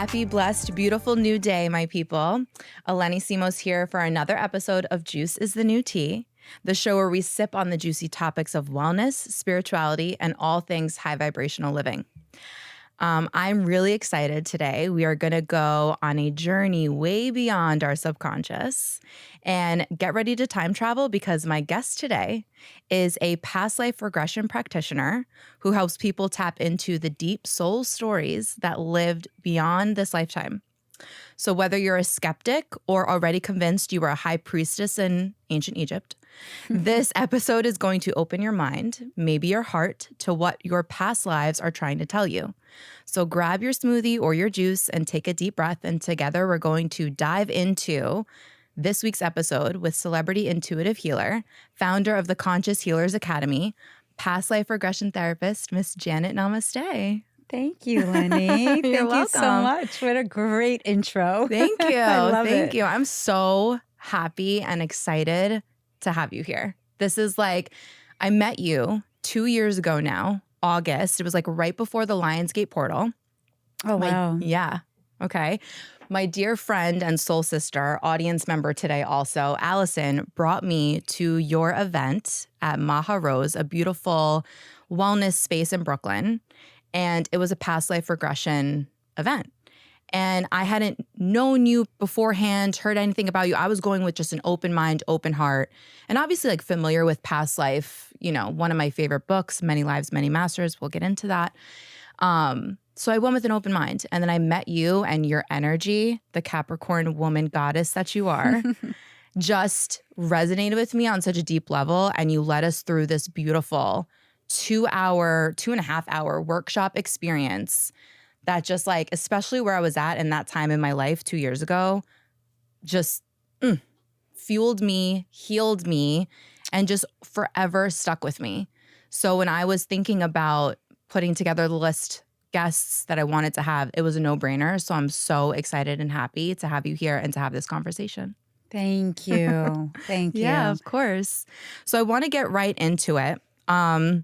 Happy, blessed, beautiful new day, my people. Eleni Simos here for another episode of Juice is the New Tea, the show where we sip on the juicy topics of wellness, spirituality, and all things high vibrational living. I'm really excited today. We are going to go on a journey way beyond our subconscious and get ready to time travel because my guest today is a past life regression practitioner who helps people tap into the deep soul stories that lived beyond this lifetime. So whether you're a skeptic or already convinced you were a high priestess in ancient Egypt, this episode is going to open your mind, maybe your heart, to what your past lives are trying to tell you. So grab your smoothie or your juice and take a deep breath. And together we're going to dive into this week's episode with celebrity intuitive healer, founder of the Conscious Healers Academy, past life regression therapist, Miss Janet Namaste. Thank you, Eleni. You're welcome. You so much. What a great intro. Thank you. I love Thank it. you. I'm so happy and excited to have you here. This is like, I met you 2 years ago now, August. It was like right before the Lionsgate portal. Oh, wow. Yeah. Okay. My dear friend and soul sister, audience member today also, Allison, brought me to your event at Maha Rose, a beautiful wellness space in Brooklyn. And it was a past life regression event. And I hadn't known you beforehand, heard anything about you. I was going with just an open mind, open heart, and obviously like familiar with past life, you know, one of my favorite books, Many Lives, Many Masters. We'll get into that. So I went with an open mind, and then I met you and your energy, the Capricorn woman goddess that you are, just resonated with me on such a deep level. And you led us through this beautiful 2.5 hour workshop experience that just like, especially where I was at in that time in my life 2 years ago, just fueled me, healed me, and just forever stuck with me. So when I was thinking about putting together the list guests that I wanted to have, it was a no-brainer. So I'm so excited and happy to have you here and to have this conversation. Thank you. Thank you. Yeah, of course. So I want to get right into it. I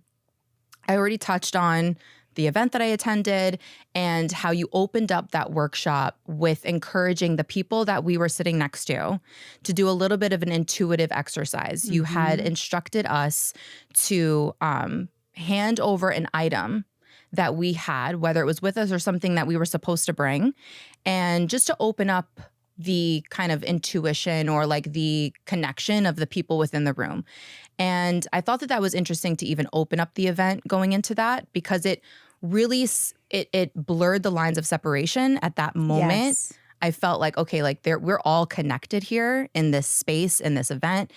already touched on the event that I attended and how you opened up that workshop with encouraging the people that we were sitting next to do a little bit of an intuitive exercise. Mm-hmm. You had instructed us to hand over an item that we had, whether it was with us or something that we were supposed to bring, and just to open up the kind of intuition or like the connection of the people within the room. And I thought that that was interesting to even open up the event going into that because it really, it blurred the lines of separation at that moment. Yes. I felt like, okay, like we're all connected here in this space, in this event.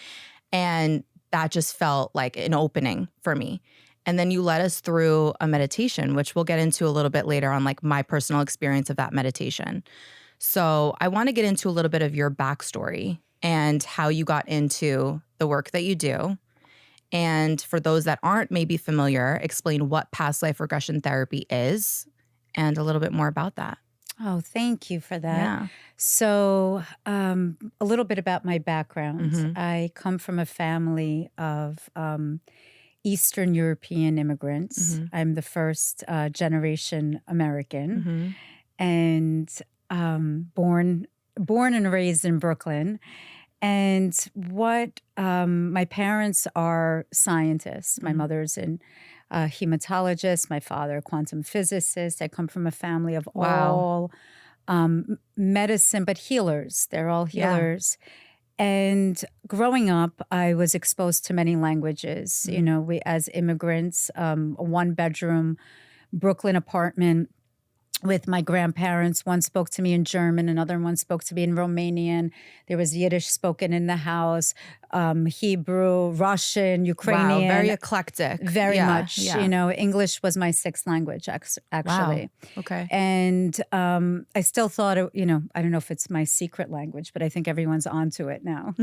And that just felt like an opening for me. And then you led us through a meditation, which we'll get into a little bit later on, like my personal experience of that meditation. So I want to get into a little bit of your backstory and how you got into the work that you do. And for those that aren't maybe familiar, explain what past life regression therapy is and a little bit more about that. Oh, thank you for that. Yeah. So a little bit about my background. Mm-hmm. I come from a family of Eastern European immigrants. Mm-hmm. I'm the first generation American. Mm-hmm. And born and raised in Brooklyn. And what my parents are scientists. Mm-hmm. My mother's a hematologist, my father a quantum physicist. I come from a family of all medicine, but healers. They're all healers. Yeah. And growing up, I was exposed to many languages. Mm-hmm. You know, we as immigrants, a one-bedroom Brooklyn apartment with my grandparents. One spoke to me in German, another one spoke to me in Romanian. There was Yiddish spoken in the house, Hebrew, Russian, Ukrainian. Wow, very eclectic. Very much. Yeah. You know, English was my sixth language, actually. Wow. Okay. And I still thought, you know, I don't know if it's my secret language, but I think everyone's onto it now.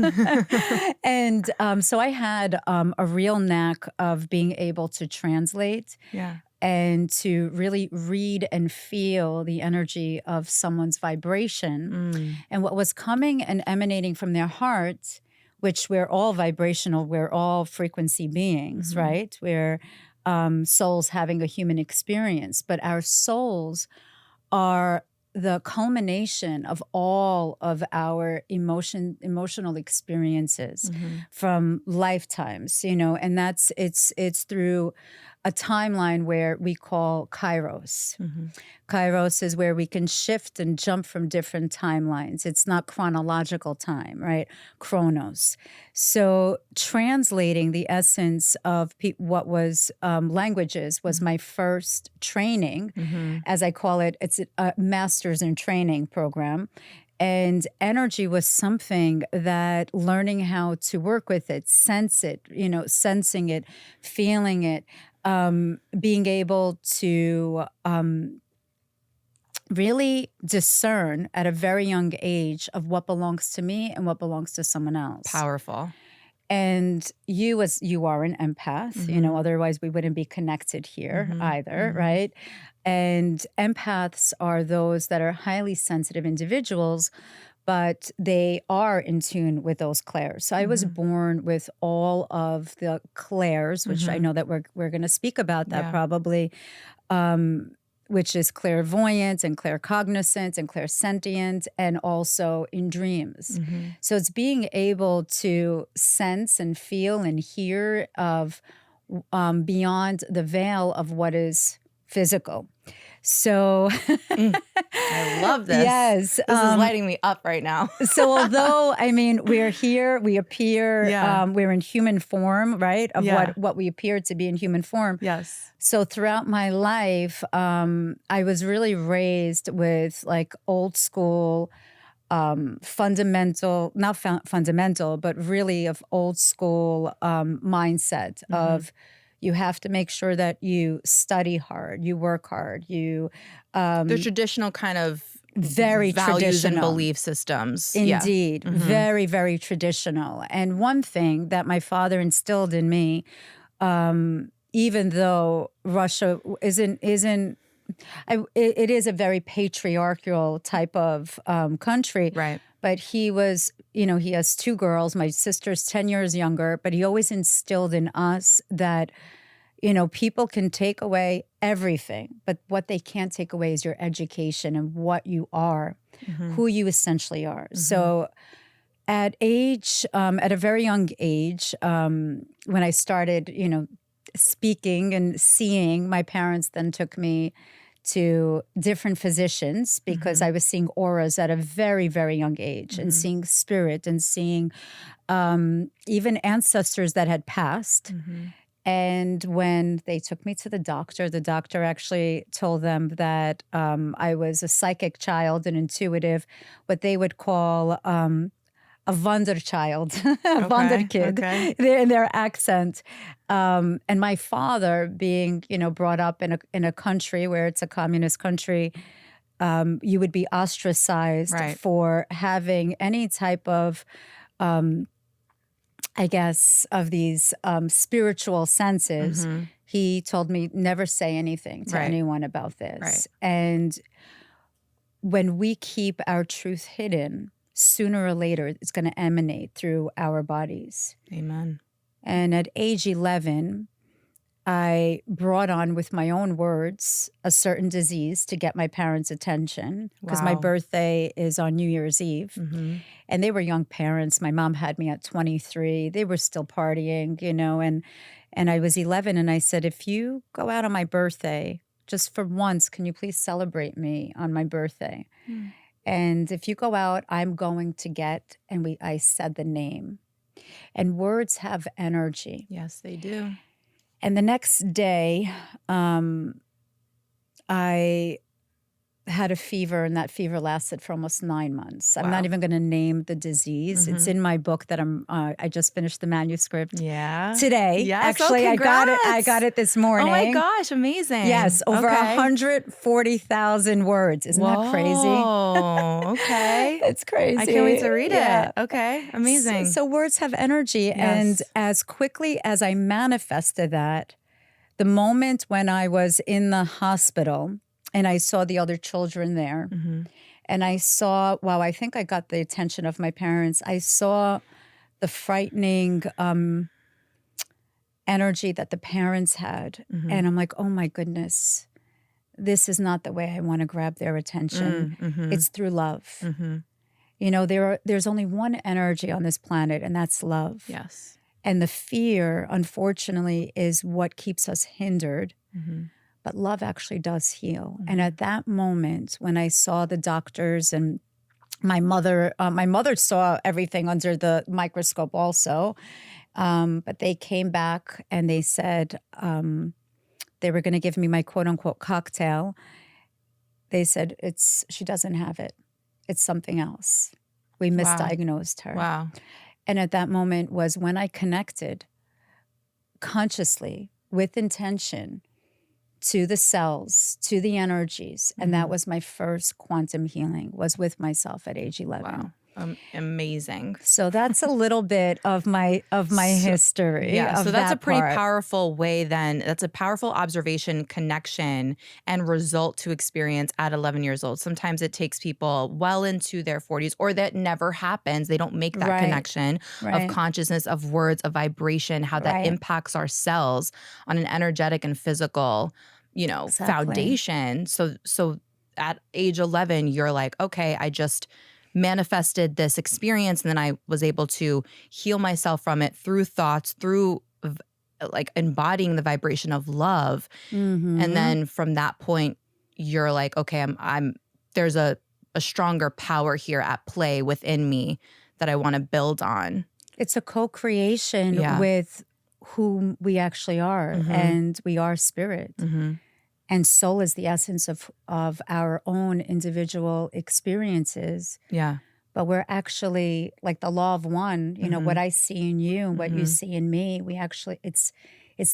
And so I had a real knack of being able to translate. Yeah. And to really read and feel the energy of someone's vibration and what was coming and emanating from their heart, which we're all vibrational, we're all frequency beings, right? We're souls having a human experience, but our souls are the culmination of all of our emotional experiences from lifetimes, and it's through a timeline where we call Kairos. Kairos is where we can shift and jump from different timelines. It's not chronological time, right? Chronos. So translating the essence of what was languages was my first training, as I call it. It's a master's in training program. And energy was something that learning how to work with it, sense it, sensing it, feeling it, being able to really discern at a very young age of what belongs to me and what belongs to someone else. Powerful. And you are an empath, otherwise we wouldn't be connected here either, right? And empaths are those that are highly sensitive individuals, but they are in tune with those clairs. So I was born with all of the clairs, which I know that we're going to speak about that probably, which is clairvoyance and claircognizance and clairsentient, and also in dreams. So it's being able to sense and feel and hear of beyond the veil of what is physical. So I love this. Yes. This is lighting me up right now. So although, we're here, we appear, we're in human form, right? Of what we appear to be in human form. Yes. So throughout my life, I was really raised with like old school, fundamental, not fundamental, but really of old school mindset of you have to make sure that you study hard, you work hard, you the traditional kind of very values traditional and belief systems. Indeed, very, very traditional. And one thing that my father instilled in me, even though Russia it is a very patriarchal type of country, right? But he was, he has two girls. My sister's 10 years younger, but he always instilled in us that, people can take away everything, but what they can't take away is your education and what you are, who you essentially are. So at a very young age, when I started, speaking and seeing, my parents then took me to different physicians because I was seeing auras at a very, very young age and seeing spirit and seeing even ancestors that had passed. And when they took me to the doctor actually told them that I was a psychic child, an intuitive, what they would call a wonder child, a wonder kid, in their accent. And my father, being brought up in a country where it's a communist country, you would be ostracized for having any type of, of these spiritual senses. He told me never say anything to anyone about this. And when we keep our truth hidden, sooner or later, it's going to emanate through our bodies. Amen. And at age 11, I brought on with my own words a certain disease to get my parents' attention because my birthday is on New Year's Eve. And they were young parents. My mom had me at 23. They were still partying, and I was 11. And I said, if you go out on my birthday, just for once, can you please celebrate me on my birthday? And if you go out, I'm going to get, and I said the name. And words have energy. Yes, they do. And the next day, I had a fever, and that fever lasted for almost 9 months. I'm not even going to name the disease. It's in my book that I just finished the manuscript today. Yes. Actually, I got it this morning. Oh my gosh, amazing. Yes, over 140,000 words. Isn't that crazy? Oh, okay. It's crazy. I can't wait to read it. Okay, amazing. So words have energy. And as quickly as I manifested that, the moment when I was in the hospital, and I saw the other children there. And I saw, I think I got the attention of my parents. I saw the frightening energy that the parents had. And I'm like, oh my goodness, this is not the way I want to grab their attention. It's through love. You know, there's only one energy on this planet, and that's love. Yes. And the fear, unfortunately, is what keeps us hindered. But love actually does heal. And at that moment, when I saw the doctors and my mother saw everything under the microscope also, but they came back and they said they were going to give me my quote unquote cocktail. They said, she doesn't have it. It's something else. We misdiagnosed her. Wow. And at that moment was when I connected consciously with intention to the cells, to the energies. And that was my first quantum healing, was with myself at age 11. Wow. Amazing. So that's a little bit of my history. Yeah, so that's that a pretty part. powerful way then. That's a powerful observation, connection, and result to experience at 11 years old. Sometimes it takes people well into their 40s, or that never happens. They don't make that connection of consciousness, of words, of vibration, how that impacts our cells on an energetic and physical, foundation. So at age 11, you're like, okay, I just manifested this experience, and then I was able to heal myself from it through thoughts, through like embodying the vibration of love. And then from that point, you're like, okay, there's a stronger power here at play within me that I want to build on. It's a co-creation with who we actually are, and we are spirit. And soul is the essence of our own individual experiences. Yeah. But we're actually like the law of one, what I see in you and what you see in me. We actually, it's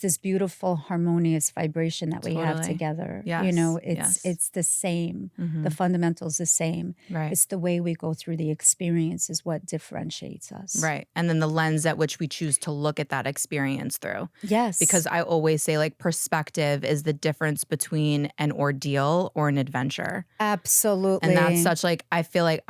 this beautiful harmonious vibration that we have together. Yes. It's the same. The fundamental's the same. Right. It's the way we go through the experience is what differentiates us. Right. And then the lens at which we choose to look at that experience through. Yes. Because I always say, like, perspective is the difference between an ordeal or an adventure. Absolutely. And that's such, like, I feel like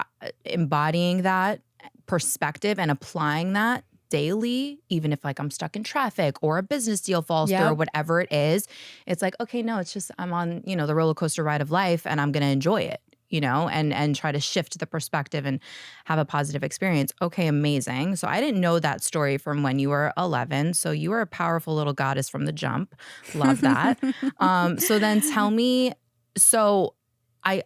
embodying that perspective and applying that daily, even if like I'm stuck in traffic or a business deal falls through or whatever it is, it's like, okay, no, it's just I'm on, the roller coaster ride of life, and I'm going to enjoy it, and try to shift the perspective and have a positive experience. Okay, amazing. So I didn't know that story from when you were 11. So you were a powerful little goddess from the jump. Love that. So then tell me,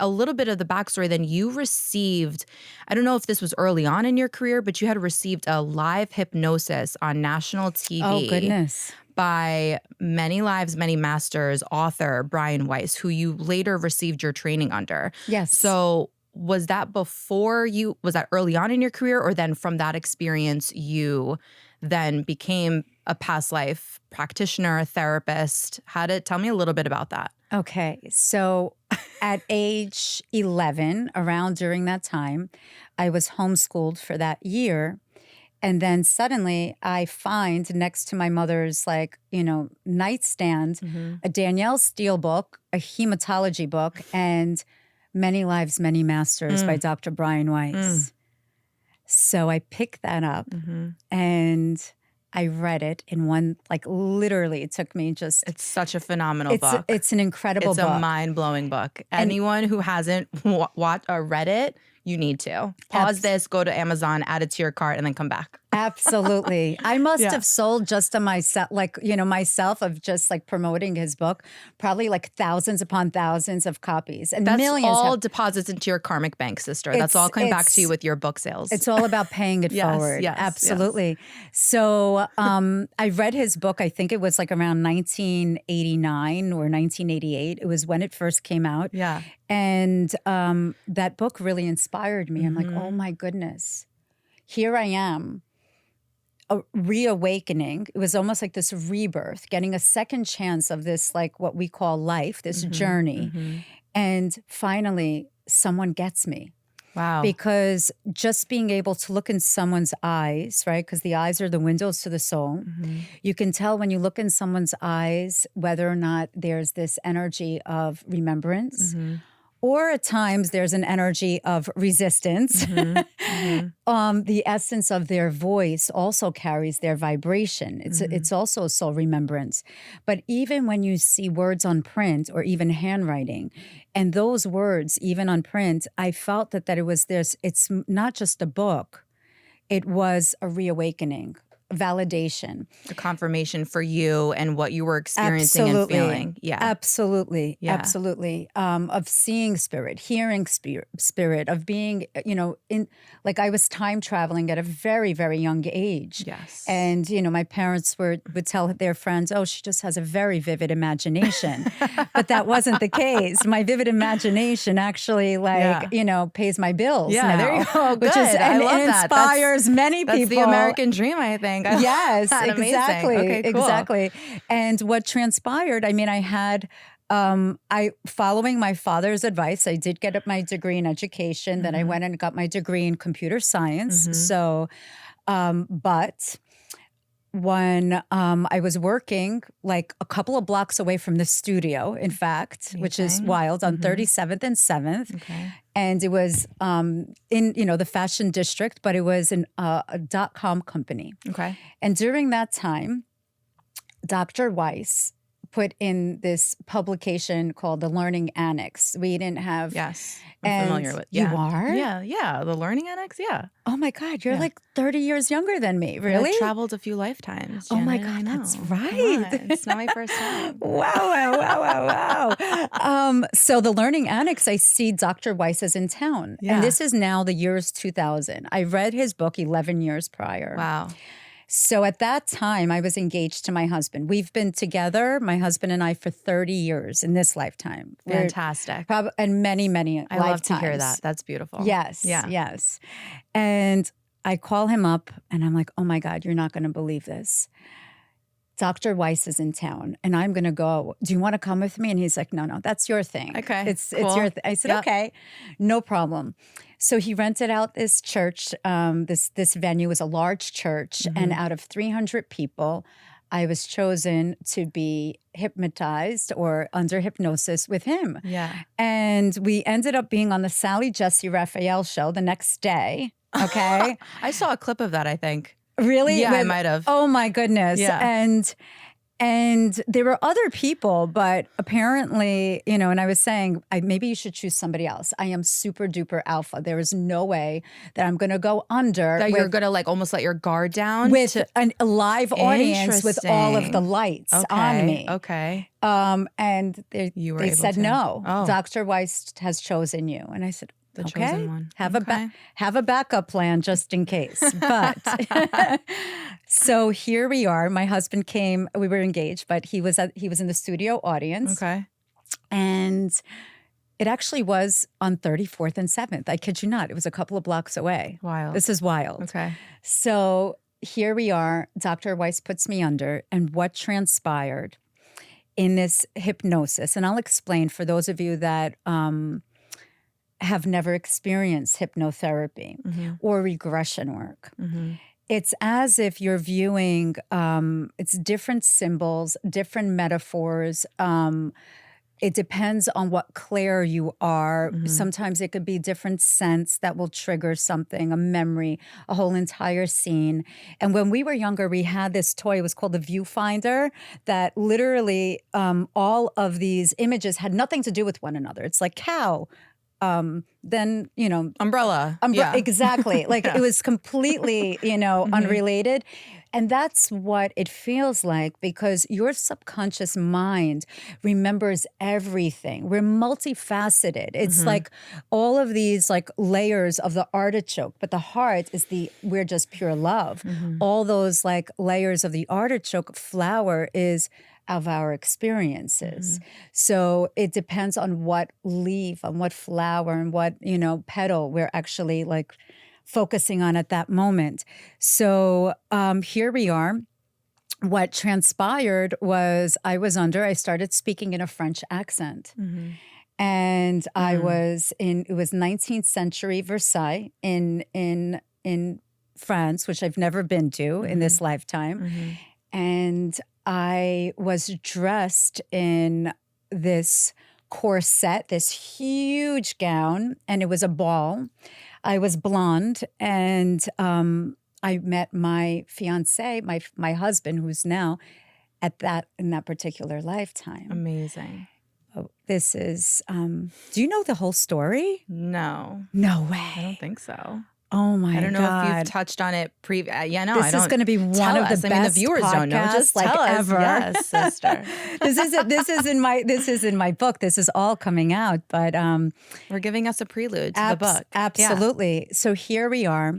a little bit of the backstory, then you received, I don't know if this was early on in your career, but you had received a live hypnosis on national TV. Oh, goodness. By Many Lives, Many Masters author Brian Weiss, who you later received your training under. Yes. So was that was that early on in your career, or then from that experience, you then became a past life practitioner, therapist? Tell me a little bit about that. Okay. So at age 11, around during that time, I was homeschooled for that year. And then suddenly I find next to my mother's nightstand, a Danielle Steele book, a hematology book, and Many Lives, Many Masters by Dr. Brian Weiss. So I picked that up and I read it in one, literally it took me just... It's such a phenomenal book. It's an incredible book. It's a mind-blowing book. Anyone who hasn't watched or read it, you need to. Pause this, go to Amazon, add it to your cart, and then come back. Absolutely. I must have sold just to myself, myself of just promoting his book, probably thousands upon thousands of copies. And that's millions. All deposits into your karmic bank, sister. That's all coming back to you with your book sales. It's all about paying it forward. Yes, absolutely. Yes. So I read his book, I think it was around 1989 or 1988. It was when it first came out. Yeah. And that book really inspired me. I'm like, oh my goodness, here I am. A reawakening. It was almost like this rebirth, getting a second chance of this, what we call life, this journey. And finally, someone gets me. Wow. Because just being able to look in someone's eyes, right? Because the eyes are the windows to the soul. You can tell when you look in someone's eyes whether or not there's this energy of remembrance or at times there's an energy of resistance. The essence of their voice also carries their vibration. It's also a soul remembrance. But even when you see words on print or even handwriting, and those words, even on print, I felt that it was this, it's not just a book, it was a reawakening, validation. A confirmation for you and what you were experiencing and feeling. Yeah. Absolutely. Yeah. Absolutely. Of seeing spirit, hearing spirit, of being, like I was time traveling at a very, very young age. Yes. And, my parents would tell their friends, oh, she just has a very vivid imagination. But that wasn't the case. My vivid imagination actually pays my bills now. There you go. Which Good. is, I love and that. inspires many people. That's the American dream, I think. Yes, exactly. Okay, cool. Exactly. And what transpired, I had following my father's advice, I did get my degree in education. Then I went and got my degree in computer science. So, but when I was working like a couple of blocks away from the studio, in fact, which is wild, on 37th and 7th. Okay. And it was in, the fashion district, but it was a .com company. Okay. And during that time, Dr. Weiss put in this publication called The Learning Annex. We didn't have... Yes, I'm familiar with. You are? Yeah. The Learning Annex, yeah. Oh my God, you're like 30 years younger than me, really? I've traveled a few lifetimes, Janet. Oh my God, that's right. It's not my first time. Wow. So the Learning Annex, I see Dr. Weiss is in town. Yeah. And this is now the year's 2000. I read his book 11 years prior. Wow. So at that time, I was engaged to my husband. We've been together, my husband and I, for 30 years in this lifetime. Fantastic. And many, many lifetimes. I love to hear that. That's beautiful. Yes, yes. And I call him up and I'm like, oh my God, you're not going to believe this. Dr. Weiss is in town and I'm going to go. Do you want to come with me? And he's like, no, that's your thing. Okay, It's your thing. I said, okay, no problem. So he rented out this church. This venue was a large church. And out of 300 people, I was chosen to be hypnotized or under hypnosis with him. Yeah. And we ended up being on the Sally Jesse Raphael show the next day. Okay. I saw a clip of that, I think. Really? Yeah, I might have. Oh my goodness. Yeah. And there were other people, but apparently, and I was saying, maybe you should choose somebody else. I am super duper alpha. There is no way that I'm going to go under. That you're going to like almost let your guard down? With a live audience with all of the lights on me. Okay. And they said, no, Dr. Weiss has chosen you. And I said, the chosen one. Have a backup plan just in case. But so here we are. My husband came. We were engaged, but he was in the studio audience. Okay. And it actually was on 34th and 7th. I kid you not. It was a couple of blocks away. Wild. This is wild. Okay. So here we are. Dr. Weiss puts me under, and what transpired in this hypnosis, and I'll explain for those of you that have never experienced hypnotherapy or regression work. It's as if you're viewing, it's different symbols, different metaphors. It depends on what clair you are. Sometimes it could be different scents that will trigger something, a memory, a whole entire scene. And when we were younger, we had this toy. It was called the viewfinder that literally all of these images had nothing to do with one another. It's like cow. Then, umbrella. Exactly. Like it was completely, unrelated. And that's what it feels like because your subconscious mind remembers everything. We're multifaceted. It's like all of these like layers of the artichoke, but the heart is we're just pure love. All those like layers of the artichoke flower is of our experiences. So it depends on what leaf, on what flower, and what, petal we're actually like focusing on at that moment. So here we are. What transpired was I started speaking in a French accent. And I was it was 19th century Versailles in France, which I've never been to in this lifetime. And I was dressed in this corset, this huge gown, and it was a ball. I was blonde, and I met my fiance, my husband, who's now in that particular lifetime. Amazing. Oh, this is. Do you know the whole story? No. No way. I don't think so. Oh my God. I don't know if you've touched on it yeah, no, This is going to be one tell of the us. best I mean, the viewers don't know. Just podcasts, tell us. ever. Yes, sister. This is in my book. This is all coming out, but We're giving us a prelude to the book. Absolutely. Yeah. So here we are.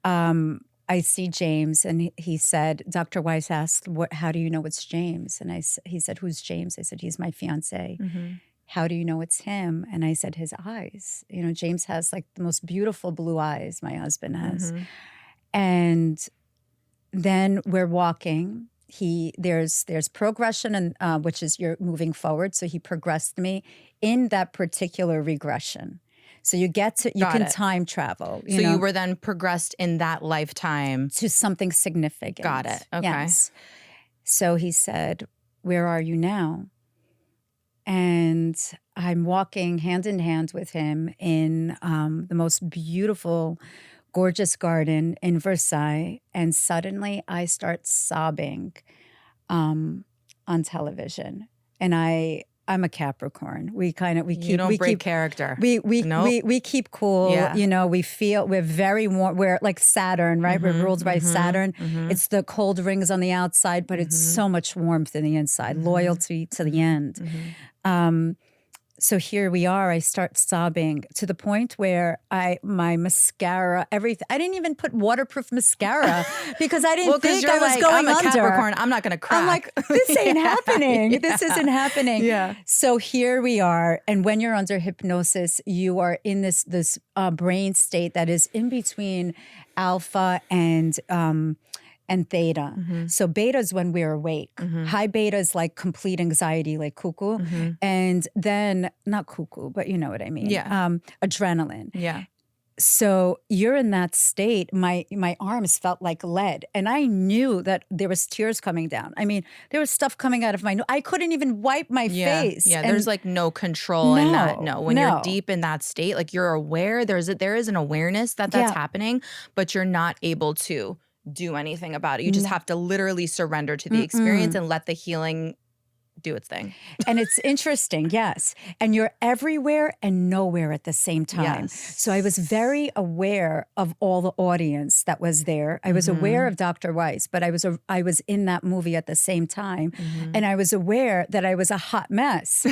I see James, and he said, Dr. Weiss asked, how do you know it's James? And he said, who's James? I said, he's my fiance. Mm-hmm. How do you know it's him? And I said, his eyes. You know, James has like the most beautiful blue eyes my husband has. Mm-hmm. And then we're walking. There's progression, and which is you're moving forward. So he progressed me in that particular regression. So you can time travel. You were then progressed in that lifetime to something significant. Got it. Okay. Yes. So he said, where are you now? And I'm walking hand in hand with him in the most beautiful, gorgeous garden in Versailles. And suddenly I start sobbing on television. And I'm a Capricorn. We keep character. We keep cool. Yeah. You know, we're very warm. We're like Saturn, right? Mm-hmm, We're ruled by Saturn. Mm-hmm. It's the cold rings on the outside, but it's so much warmth in the inside, loyalty to the end. Mm-hmm. So here we are. I start sobbing to the point where my mascara, everything. I didn't even put waterproof mascara because I didn't think I was going I'm a under. Capricorn. I'm not going to crack. I'm like, this ain't happening. This isn't happening. Yeah. So here we are. And when you're under hypnosis, you are in this brain state that is in between alpha and theta. Mm-hmm. So beta is when we're awake. Mm-hmm. High beta is like complete anxiety, like cuckoo. Mm-hmm. And then, not cuckoo, but you know what I mean. Yeah. Adrenaline. Yeah. So you're in that state. My arms felt like lead. And I knew that there was tears coming down. I mean, there was stuff coming out of my nose. I couldn't even wipe my face. Yeah, And there's like no control in that. No, when you're deep in that state, like you're aware, there is an awareness that's happening, but you're not able to do anything about it. You just have to literally surrender to the experience and let the healing do its thing. And it's interesting, yes. And you're everywhere and nowhere at the same time. Yes. So I was very aware of all the audience that was there. I was aware of Dr. Weiss, but I was in that movie at the same time. And I was aware that I was a hot mess.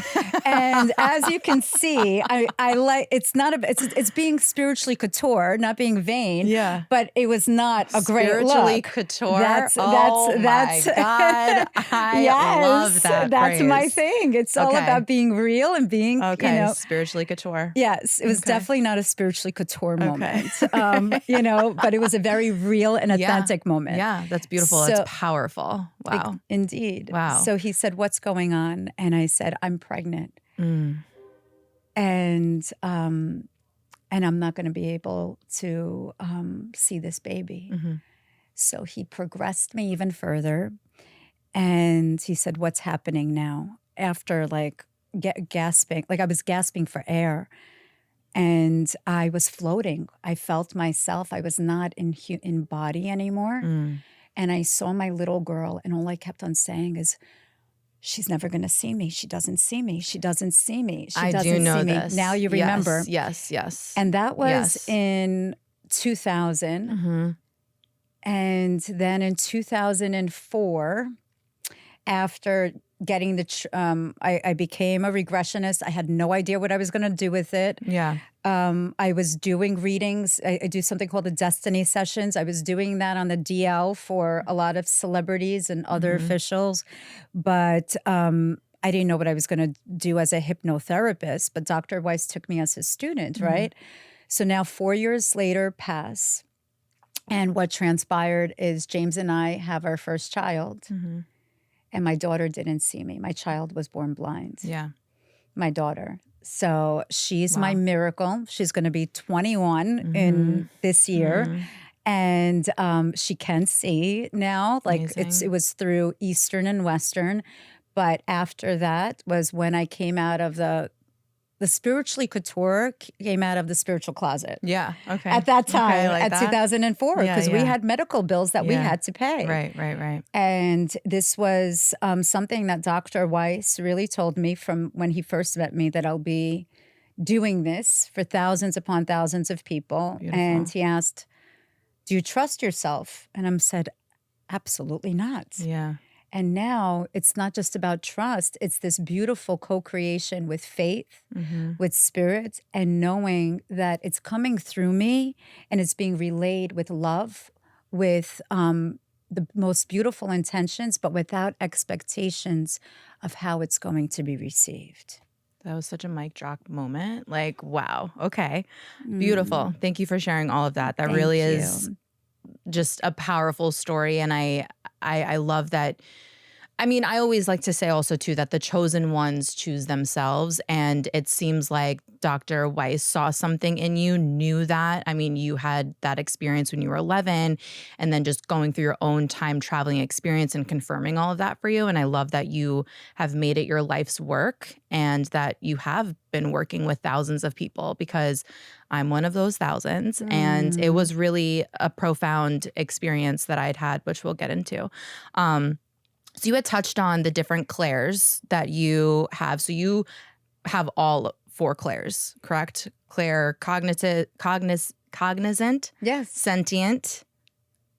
And as you can see, I like it's being spiritually couture, not being vain. Yeah. But it was not a great look. Spiritually couture. That's my God. I love that. That's my thing. It's all about being real and being, spiritually couture. Yes, it was definitely not a spiritually couture moment, but it was a very real and authentic moment. Yeah, that's beautiful. It's powerful. Wow. Indeed. Wow. So he said, what's going on? And I said, I'm pregnant. And I'm not going to be able to see this baby. So he progressed me even further. And he said, what's happening now? After gasping, like I was gasping for air. And I was floating. I felt myself. I was not in body anymore. And I saw my little girl, and all I kept on saying is, she's never going to see me. She doesn't see me. She doesn't see me. She doesn't see me. This. Now you remember. Yes. And that was in 2000. And then in 2004, after getting I became a regressionist. I had no idea what I was going to do with it. Yeah. I was doing readings. I do something called the Destiny Sessions. I was doing that on the DL for a lot of celebrities and other officials. But I didn't know what I was going to do as a hypnotherapist. But Dr. Weiss took me as his student, right? So now 4 years later pass. And what transpired is James and I have our first child. And my daughter didn't see me. My child was born blind. Yeah. My daughter. So she's my miracle. She's going to be 21 in this year. And she can see now. Like it was through Eastern and Western. But after that was when I came out of the spiritually couture came out of the spiritual closet. Yeah. Okay. At that time, Okay, like at that? 2004, Yeah, because we yeah. had medical bills that we Yeah. had to pay. Right. And this was something that Dr. Weiss really told me from when he first met me, that I'll be doing this for thousands upon thousands of people. Beautiful. And he asked, do you trust yourself? And I said, absolutely not. Yeah. And now it's not just about trust. It's this beautiful co-creation with faith, with spirit, and knowing that it's coming through me and it's being relayed with love, with the most beautiful intentions, but without expectations of how it's going to be received. That was such a mic drop moment. Like, wow. Okay. Beautiful. Thank you for sharing all of that. That Thank really you. is just a powerful story. And I love that. I mean, I always like to say also too that the chosen ones choose themselves. And it seems like Dr. Weiss saw something in you, knew that. I mean, you had that experience when you were 11 and then just going through your own time traveling experience and confirming all of that for you. And I love that you have made it your life's work and that you have been working with thousands of people, because I'm one of those thousands. And it was really a profound experience that I'd had, which we'll get into. So you had touched on the different clairs that you have. So you have all 4 clairs, correct? Clair cognizant, Yes. sentient,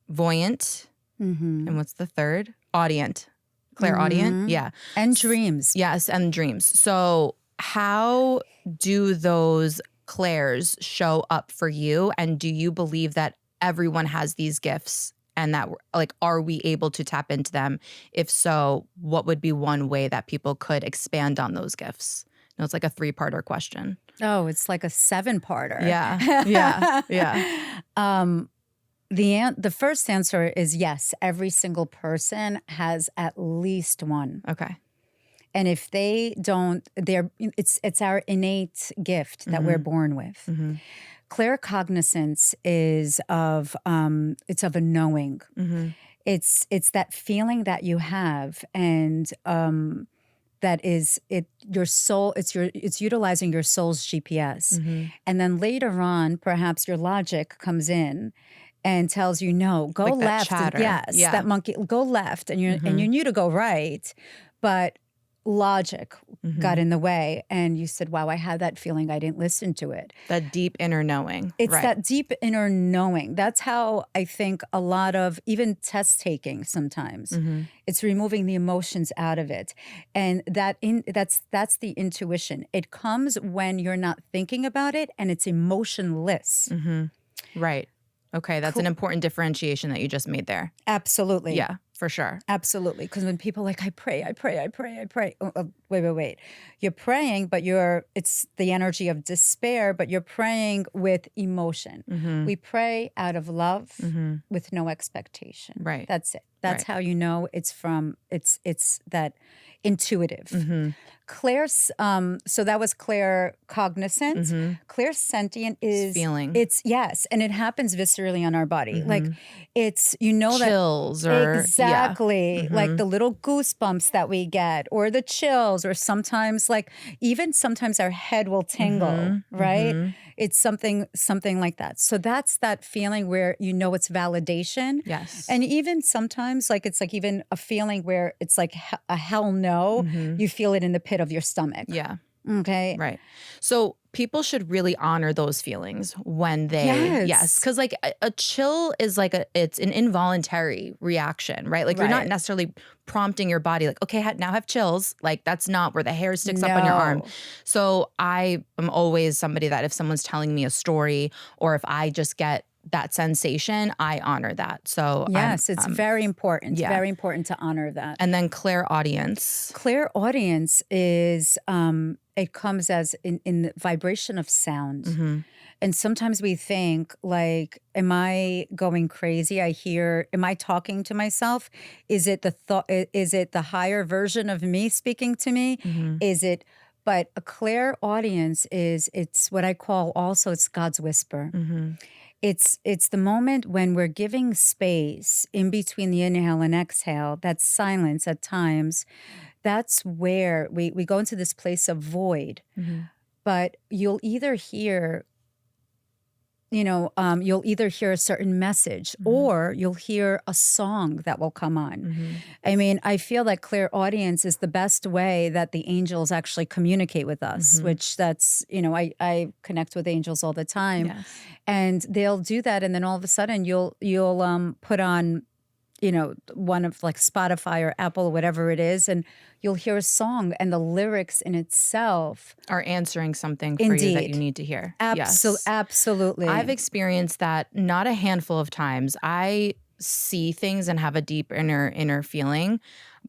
voyant, and what's the third? Audient. Clairaudient? Yeah. And dreams. Yes, and dreams. So how do those clairs show up for you? And do you believe that everyone has these gifts? And that, like, are we able to tap into them? If so, what would be one way that people could expand on those gifts? No, it's like a 3-parter question. Oh, it's like a 7-parter. Yeah. The first answer is yes. Every single person has at least one. Okay. And if they don't, it's our innate gift that we're born with. Claircognizance is it's of a knowing. It's that feeling that you have, and that is it. Your soul. It's utilizing your soul's GPS, and then later on, perhaps your logic comes in and tells you, no, go Like that left. chatter. Yes, Yeah. that monkey, go left, and you knew to go right, but logic got in the way, and you said, wow, I had that feeling, I didn't listen to it. That deep inner knowing. It's right. that deep inner knowing. That's how I think a lot of even test taking sometimes, it's removing the emotions out of it. And that's the intuition. It comes when you're not thinking about it and it's emotionless. Right. Okay, that's an important differentiation that you just made there. Absolutely. Yeah, for sure. Absolutely. Because when people are like, I pray. Wait. You're praying, but it's the energy of despair, but you're praying with emotion. We pray out of love with no expectation. Right. That's it. That's how you know it's that intuitive. So that was claircognizant. Clairsentient is feeling. Yes, and it happens viscerally on our body. Like it's chills that or exactly like the little goosebumps that we get, or the chills, or sometimes sometimes our head will tingle. Right? It's something like that. So that's that feeling where you know it's validation. Yes. And even sometimes it's like even a feeling where it's like a hell no. You feel it in the pit of your stomach. Yeah. Okay. Right. So people should really honor those feelings when they, yes. Because like a chill is it's an involuntary reaction, right? Like you're not necessarily prompting your body like, okay, now have chills. Like that's not where the hair sticks up on your arm. So I am always somebody that if someone's telling me a story or if I just get that sensation, I honor that. So yes, it's very important. Yeah. Very important to honor that. And then clairaudience. Clairaudience is it comes as in the vibration of sound. And sometimes we think like, am I going crazy? Am I talking to myself? Is it the thought? Is it the higher version of me speaking to me? Is it? But a clairaudience it's what I call also it's God's whisper. It's the moment when we're giving space in between the inhale and exhale, that silence at times, that's where we go into this place of void. But you'll either hear, you'll either hear a certain message or you'll hear a song that will come on. I mean, I feel that clairaudience is the best way that the angels actually communicate with us, which that's, I connect with angels all the time. Yes. And they'll do that. And then all of a sudden you'll put on, one of like Spotify or Apple or whatever it is, and you'll hear a song and the lyrics in itself are answering something for you that you need to hear. Yes. Absolutely. I've experienced that not a handful of times. I see things and have a deep inner feeling,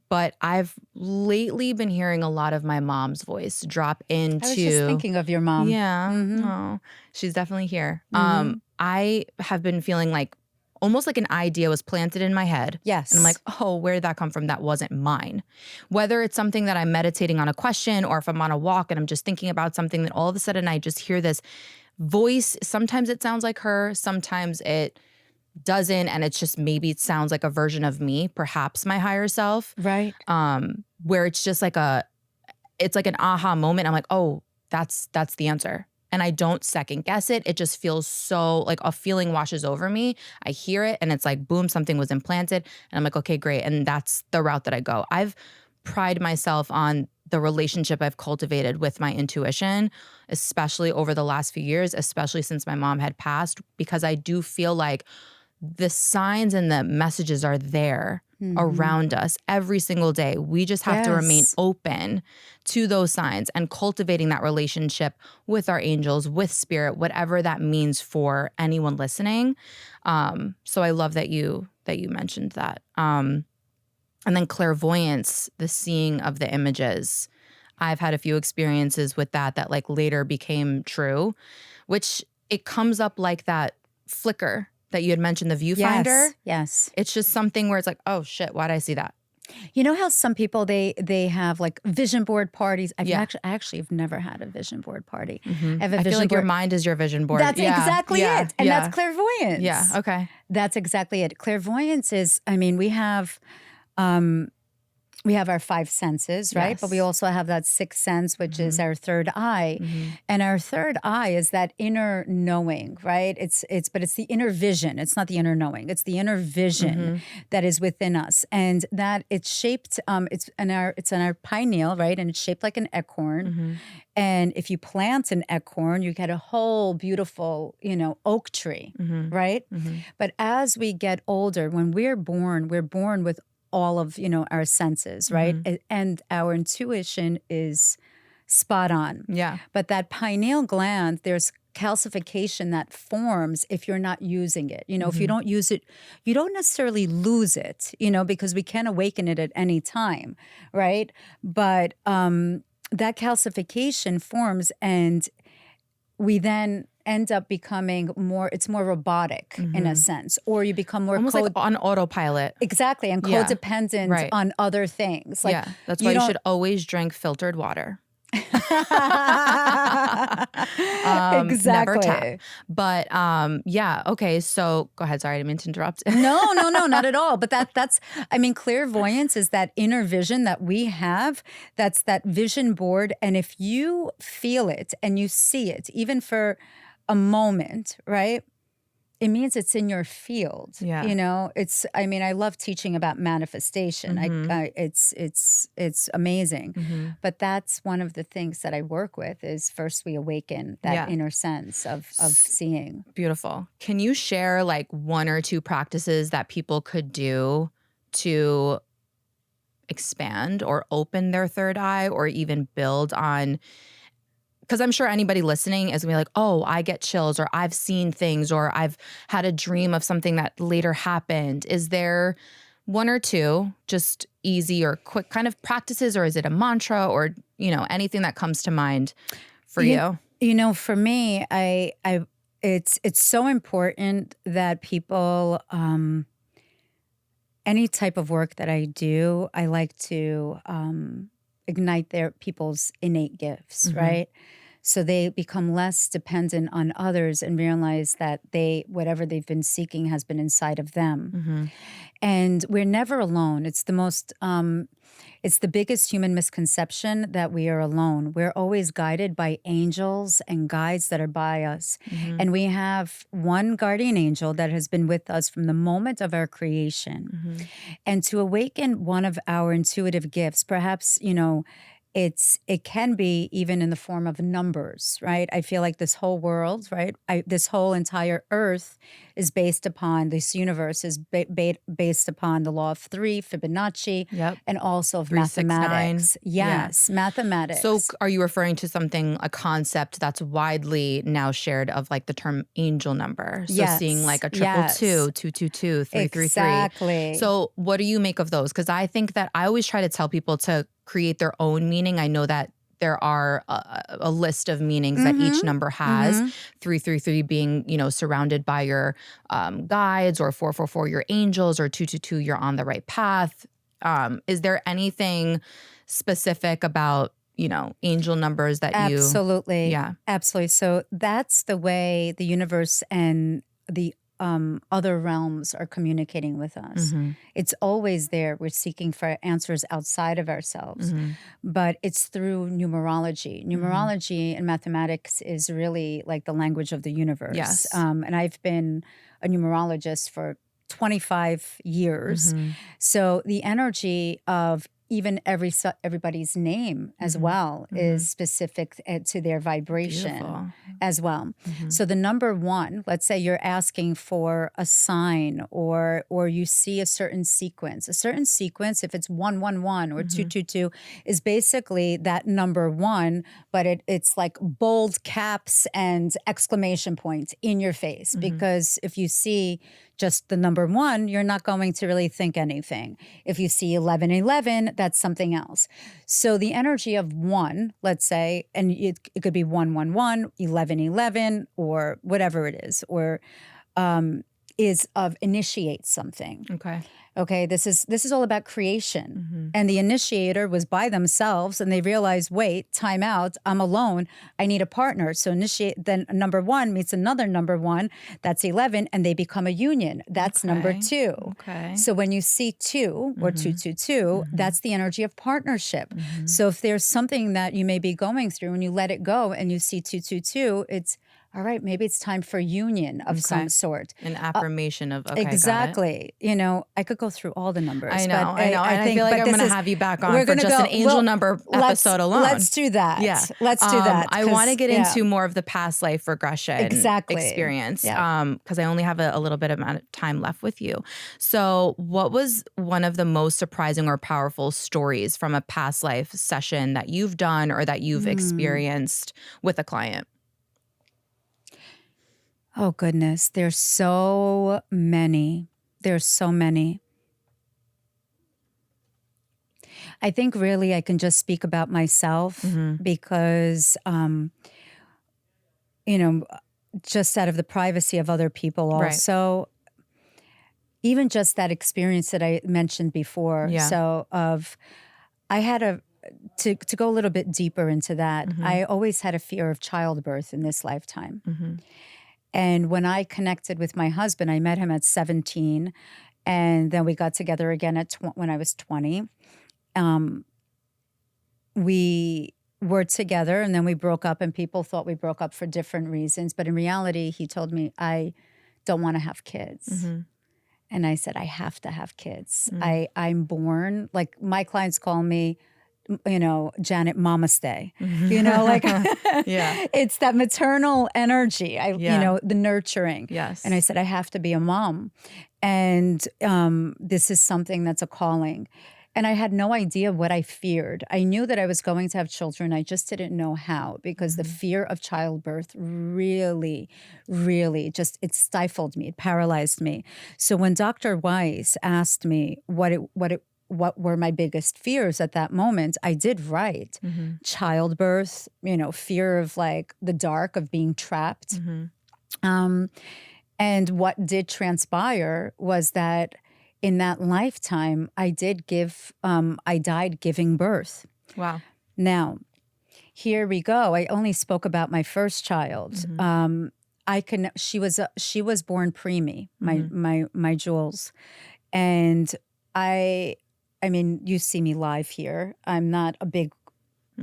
but I've lately been hearing a lot of my mom's voice drop into. I was just thinking of your mom. Yeah. Oh, she's definitely here. I have been feeling like almost like an idea was planted in my head. Yes. And I'm like, oh, where did that come from? That wasn't mine. Whether it's something that I'm meditating on a question, or if I'm on a walk and I'm just thinking about something, that all of a sudden I just hear this voice. Sometimes it sounds like her, sometimes it doesn't, and it's just, maybe it sounds like a version of me, perhaps my higher self. Right. Where it's just like it's like an aha moment. I'm like, oh, that's the answer. And I don't second guess it. It just feels so like a feeling washes over me. I hear it and it's like, boom, something was implanted. And I'm like, okay, great. And that's the route that I go. I've prided myself on the relationship I've cultivated with my intuition, especially over the last few years, especially since my mom had passed, because I do feel like the signs and the messages are there around us every single day. We just have to remain open to those signs and cultivating that relationship with our angels, with spirit, whatever that means for anyone listening. So I love that you mentioned that. And then clairvoyance, the seeing of the images. I've had a few experiences with that like later became true, which it comes up like that flicker that you had mentioned, the viewfinder. Yes. It's just something where it's like, oh shit, why'd I see that? You know how some people, they have like vision board parties? I actually have never had a vision board party. I have a I vision feel like your board. mind is your vision board. That's exactly it. And that's clairvoyance. Yeah, okay. That's exactly it. Clairvoyance is, I mean, we have our five senses, right? Yes. But we also have that sixth sense, which is our third eye. And our third eye is that inner knowing, right? But it's the inner vision. It's not the inner knowing. It's the inner vision that is within us. And that it's shaped, it's in our pineal, right? And it's shaped like an acorn. And if you plant an acorn, you get a whole beautiful, oak tree, right? But as we get older, when we're born with all of, our senses, right? And our intuition is spot on. Yeah. But that pineal gland, there's calcification that forms if you're not using it. If you don't use it, you don't necessarily lose it, because we can awaken it at any time, right? But that calcification forms, and we then end up becoming it's more robotic in a sense, or you become more almost like on autopilot. Exactly, and codependent on other things. Like, that's why you should always drink filtered water. Exactly. Never tap. But okay, so go ahead. Sorry, I didn't mean to interrupt. No, not at all. But that's I mean, clairvoyance is that inner vision that we have. That's that vision board. And if you feel it and you see it, even for a moment, right? It means it's in your field. Yeah. I love teaching about manifestation. It's amazing. But that's one of the things that I work with is first we awaken that inner sense of seeing. Beautiful. Can you share like one or two practices that people could do to expand or open their third eye, or even build on? Because I'm sure anybody listening is gonna be like, oh, I get chills, or I've seen things, or I've had a dream of something that later happened. Is there one or two just easy or quick kind of practices, or is it a mantra, or, anything that comes to mind for you? For me, it's so important that people, any type of work that I do, I like to ignite people's innate gifts, right? So they become less dependent on others and realize that whatever they've been seeking has been inside of them. Mm-hmm. And we're never alone. It's the biggest human misconception that we are alone. We're always guided by angels and guides that are by us. Mm-hmm. And we have one guardian angel that has been with us from the moment of our creation. Mm-hmm. And to awaken one of our intuitive gifts, perhaps, it can be even in the form of numbers, right? I feel like this whole world, right? This whole entire earth is based upon, this universe is based upon the law of three, Fibonacci, Yep. and also of 369. mathematics. Yes, mathematics. So are you referring to a concept that's widely now shared of like the term angel number? So Yes, seeing like a 222, yes. 222, 333. Exactly. So what do you make of those? Because I think that I always try to tell people to create their own meaning. I know that there are a list of meanings that each number has. 333 being, surrounded by your guides, or 444 your angels, or 222 you're on the right path. Is there anything specific about, angel numbers that Absolutely. Yeah. Absolutely. So that's the way the universe and the other realms are communicating with us. Mhm. It's always there. We're seeking for answers outside of ourselves, but it's through numerology. Numerology and mathematics is really like the language of the universe. Yes. And I've been a numerologist for 25 years. So the energy of even everybody's name as well is specific to their vibration. Beautiful. As well. So the number one, let's say you're asking for a sign, or you see a certain sequence. A certain sequence, if it's 111 or 222, is basically that number one, but it's like bold caps and exclamation points in your face. Because if you see just the number one, you're not going to really think anything. If you see 1111, that's something else. So the energy of one, let's say, and it could be 111, 1111, or whatever it is, or is of initiate something. Okay, this is all about creation. And the initiator was by themselves, and they realized, wait, time out, I'm alone, I need a partner. So then number one meets another number one, that's 11, and they become a union. That's number two. So when you see two or 222, that's the energy of partnership. So if there's something that you may be going through and you let it go and you see 222, it's all right, maybe it's time for union of some sort. An affirmation of, okay, exactly. I could go through all the numbers. I know. And I feel like I'm going to have you back on for just an angel number episode alone. Let's do that. Yeah. Let's do that. I want to get into more of the past life regression experience because I only have a little bit amount of time left with you. So what was one of the most surprising or powerful stories from a past life session that you've done or that you've experienced with a client? Oh, goodness. There's so many. There's so many. I think really I can just speak about myself because, just out of the privacy of other people also. Even just that experience that I mentioned before. So I had to go a little bit deeper into that, I always had a fear of childbirth in this lifetime. And when I connected with my husband, I met him at 17, and then we got together again when I was 20. We were together, and then we broke up, and people thought we broke up for different reasons. But in reality, he told me, I don't want to have kids. And I said, I have to have kids. I'm born, like my clients call me, Janet Namaste, it's that maternal energy, the nurturing. Yes. And I said, I have to be a mom. And this is something that's a calling. And I had no idea what I feared. I knew that I was going to have children. I just didn't know how, because the fear of childbirth really, really it stifled me. It paralyzed me. So when Dr. Weiss asked me what were my biggest fears at that moment, I did write childbirth, fear of like the dark, of being trapped. And what did transpire was that in that lifetime, I died giving birth. Wow. Now, here we go. I only spoke about my first child. She was born preemie, my Jules. And I mean, you see me live here. I'm not a big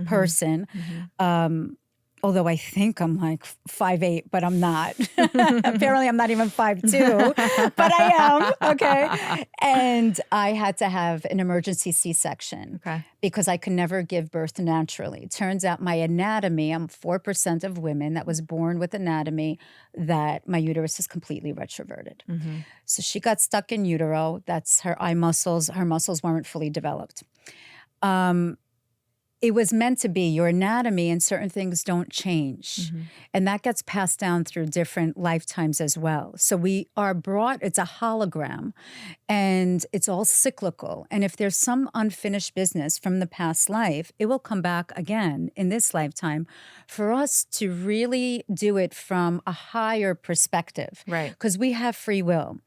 person. Although I think I'm like 5'8", but I'm not. Apparently I'm not even 5'2", but I am, okay? And I had to have an emergency C-section because I could never give birth naturally. It turns out my anatomy, I'm 4% of women that was born with anatomy that my uterus is completely retroverted. So she got stuck in utero. That's her eye muscles. Her muscles weren't fully developed. It was meant to be. Your anatomy and certain things don't change. And that gets passed down through different lifetimes as well. So we are brought, it's a hologram, and it's all cyclical. And if there's some unfinished business from the past life, it will come back again in this lifetime for us to really do it from a higher perspective. Right. Because we have free will.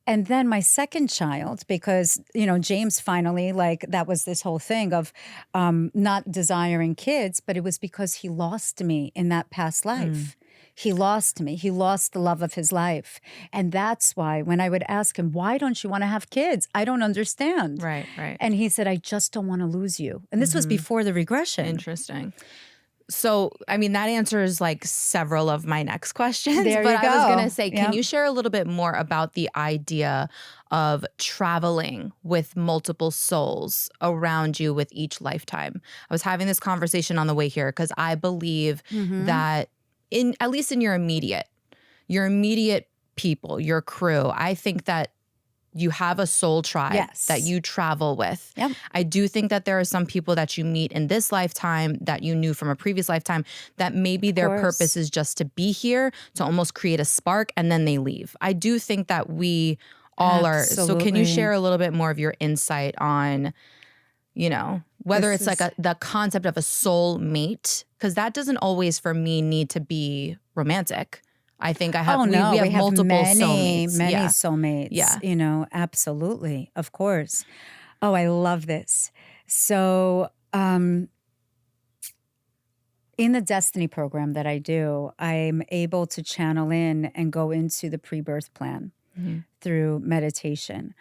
And then my second child, because, James finally, like, that was this whole thing of not desiring kids, but it was because he lost me in that past life. He lost me. He lost the love of his life. And that's why when I would ask him, why don't you want to have kids? I don't understand. Right. And he said, I just don't want to lose you. And this was before the regression. Interesting. So, I mean, that answers like several of my next questions. There but you go. I was going to say, can you share a little bit more about the idea of traveling with multiple souls around you with each lifetime? I was having this conversation on the way here because I believe that at least in your immediate people, your crew, I think that you have a soul tribe that you travel with. Yep. I do think that there are some people that you meet in this lifetime that you knew from a previous lifetime that maybe their purpose is just to be here, to almost create a spark, and then they leave. I do think that we all are. So can you share a little bit more of your insight on, whether it's like the concept of a soul mate? Because that doesn't always, for me, need to be romantic. I think I have, we have multiple soulmates. Many soulmates. Yeah. Absolutely. Of course. Oh, I love this. So in the Destiny program that I do, I'm able to channel in and go into the pre-birth plan through meditation.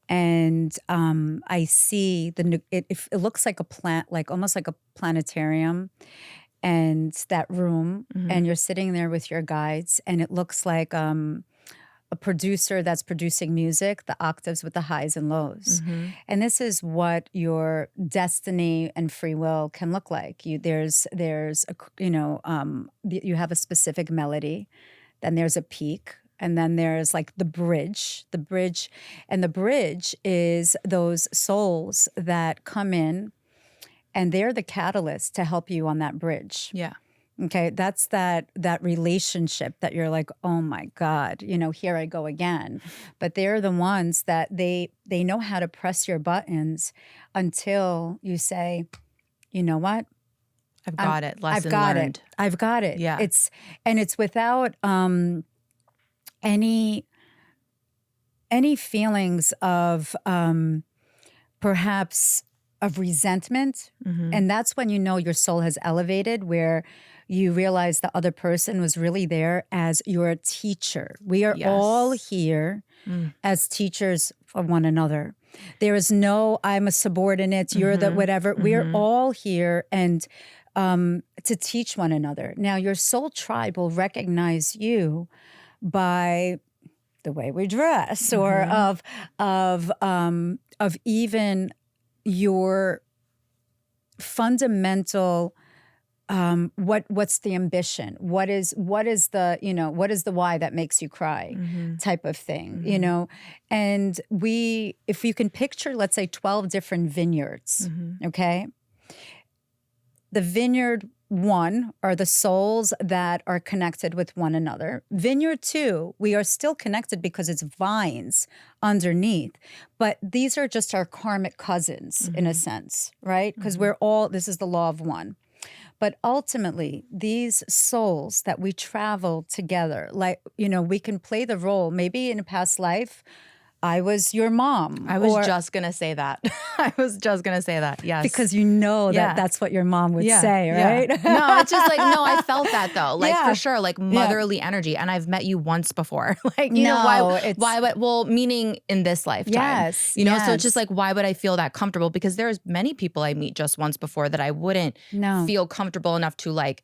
And I see it looks like a plant, like almost like a planetarium. And that room, and you're sitting there with your guides, and it looks like a producer that's producing music, the octaves with the highs and lows. And this is what your destiny and free will can look like. You have a specific melody, then there's a peak, and then there's like the bridge. The bridge is those souls that come in. And they're the catalyst to help you on that bridge. Yeah. Okay. That's that relationship that you're like, oh my God, here I go again. But they're the ones that they know how to press your buttons until you say, you know what? I've got it. Lesson learned. I've got it. Yeah. It's without any feelings of perhaps of resentment. And that's when your soul has elevated, where you realize the other person was really there as your teacher. We are all here as teachers for one another. There is no, I'm a subordinate, you're the whatever. We're all here and to teach one another. Now, your soul tribe will recognize you by the way we dress, or of even your fundamental what's the ambition, what is the what is the why that makes you cry type of thing, and if you can picture, let's say 12 different vineyards, okay, the vineyard 1 are the souls that are connected with one another. Vineyard 2, we are still connected because it's vines underneath. But these are just our karmic cousins in a sense, right? Because this is the law of one. But ultimately, these souls that we travel together, like, we can play the role, maybe in a past life, I was your mom. I was just going to say that. I was just going to say that. Yes. Because you know that that's what your mom would say, right? No, it's just like, no, I felt that though. Like for sure, like motherly energy. And I've met you once before. Like, you know, why would, well, meaning in this lifetime. Yes. You know, so it's just like, why would I feel that comfortable? Because there's many people I meet just once before that I wouldn't feel comfortable enough to like,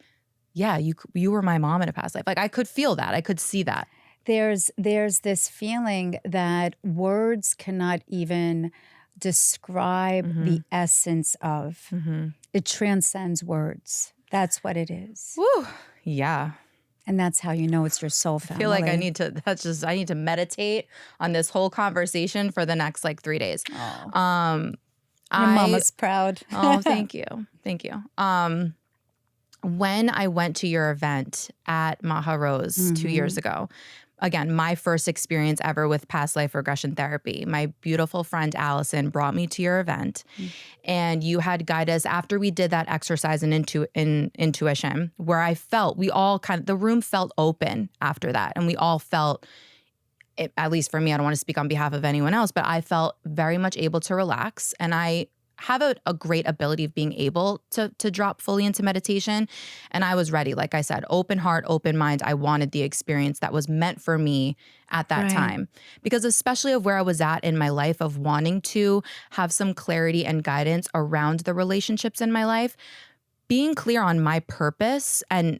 yeah, you were my mom in a past life. Like I could feel that. I could see that. There's this feeling that words cannot even describe the essence of. It transcends words. That's what it is. Woo. Yeah. And that's how you know it's your soul family. I feel like I need to meditate on this whole conversation for the next like 3 days. Oh. Your mama's proud. Oh, thank you. Thank you. When I went to your event at Maha Rose 2 years ago, again, my first experience ever with past life regression therapy, my beautiful friend Allison brought me to your event, and you had guided us after we did that exercise in intuition, where I felt the room felt open after that, and we all felt, at least for me, I don't want to speak on behalf of anyone else, but I felt very much able to relax, and I have a great ability of being able to drop fully into meditation. And I was ready. Like I said, open heart, open mind. I wanted the experience that was meant for me at that time. Because especially of where I was at in my life of wanting to have some clarity and guidance around the relationships in my life, being clear on my purpose and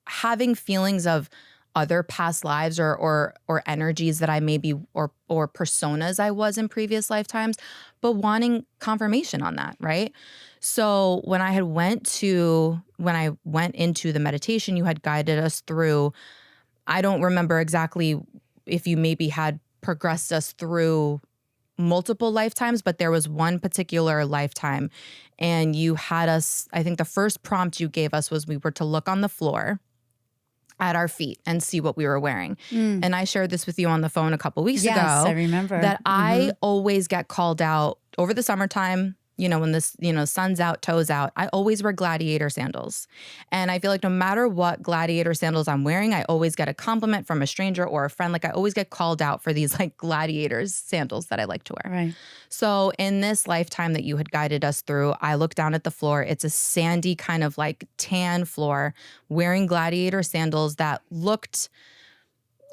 having feelings of other past lives or energies that I maybe or personas I was in previous lifetimes, but wanting confirmation on that, right? So when I went into the meditation, you had guided us through, I don't remember exactly if you maybe had progressed us through multiple lifetimes, but there was one particular lifetime, and you had us, I think the first prompt you gave us was we were to look on the floor at our feet and see what we were wearing. And I shared this with you on the phone a couple weeks ago. Yes, I remember. That I always get called out over the summertime, you know, when this, you know, sun's out, toes out, I always wear gladiator sandals. And I feel like no matter what gladiator sandals I'm wearing, I always get a compliment from a stranger or a friend. Like I always get called out for these like gladiators sandals that I like to wear. Right. So in this lifetime that you had guided us through, I looked down at the floor. It's a sandy kind of like tan floor, wearing gladiator sandals that looked,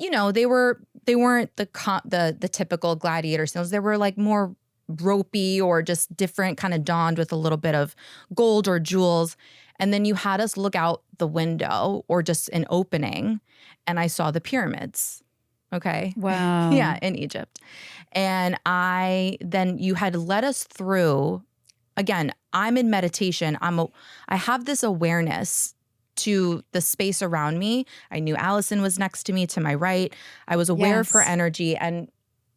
you know, they weren't the typical gladiator sandals. They were like more ropey or just different, kind of donned with a little bit of gold or jewels. And then you had us look out the window or just an opening, and I saw the pyramids. Okay. Wow. Yeah, in Egypt. And then you had led us through, again, I'm in meditation. I have this awareness to the space around me. I knew Allison was next to me to my right. I was aware of her energy, and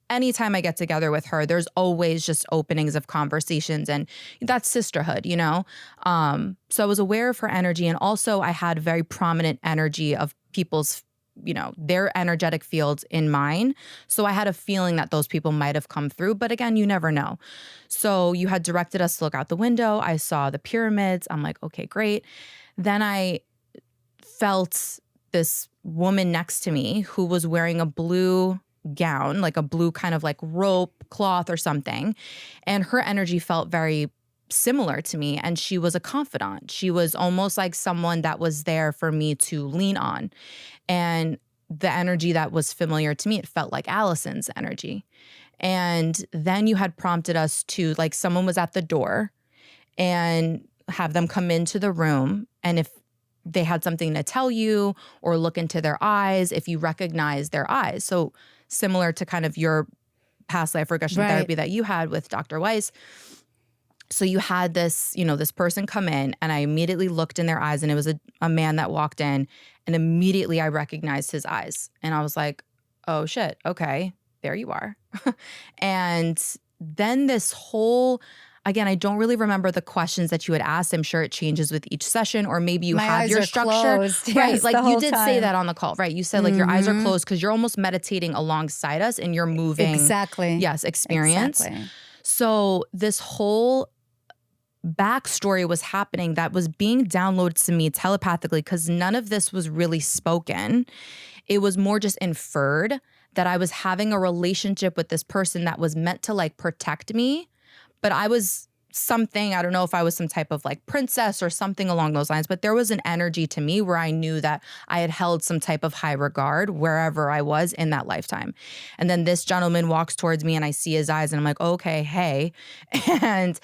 anytime I get together with her, there's always just openings of conversations, and that's sisterhood, you know? So I was aware of her energy, and also I had very prominent energy of people's, you know, their energetic fields in mine. So I had a feeling that those people might have come through, but again, you never know. So you had directed us to look out the window. I saw the pyramids. I'm like, okay, great. Then I felt this woman next to me who was wearing a blue gown, like a blue kind of like rope cloth or something. And her energy felt very similar to me. And she was a confidant. She was almost like someone that was there for me to lean on. And the energy that was familiar to me, it felt like Allison's energy. And then you had prompted us to, like, someone was at the door and have them come into the room. And if they had something to tell you or look into their eyes, if you recognize their eyes. So similar to kind of your past life regression therapy that you had with Dr. Weiss. So you had this, you know, this person come in, and I immediately looked in their eyes, and it was a man that walked in, and immediately I recognized his eyes. And I was like, oh shit, okay, there you are. And then this whole, again, I don't really remember the questions that you had asked. I'm sure it changes with each session, or maybe you have your structure. Closed. Right. Yes, like you did say that on the call, right? You said like your eyes are closed because you're almost meditating alongside us and you're moving. Exactly. Yes, experience. Exactly. So this whole backstory was happening that was being downloaded to me telepathically, because none of this was really spoken. It was more just inferred that I was having a relationship with this person that was meant to like protect me, but I was something, I don't know if I was some type of like princess or something along those lines, but there was an energy to me where I knew that I had held some type of high regard wherever I was in that lifetime. And then this gentleman walks towards me and I see his eyes and I'm like, okay, hey. And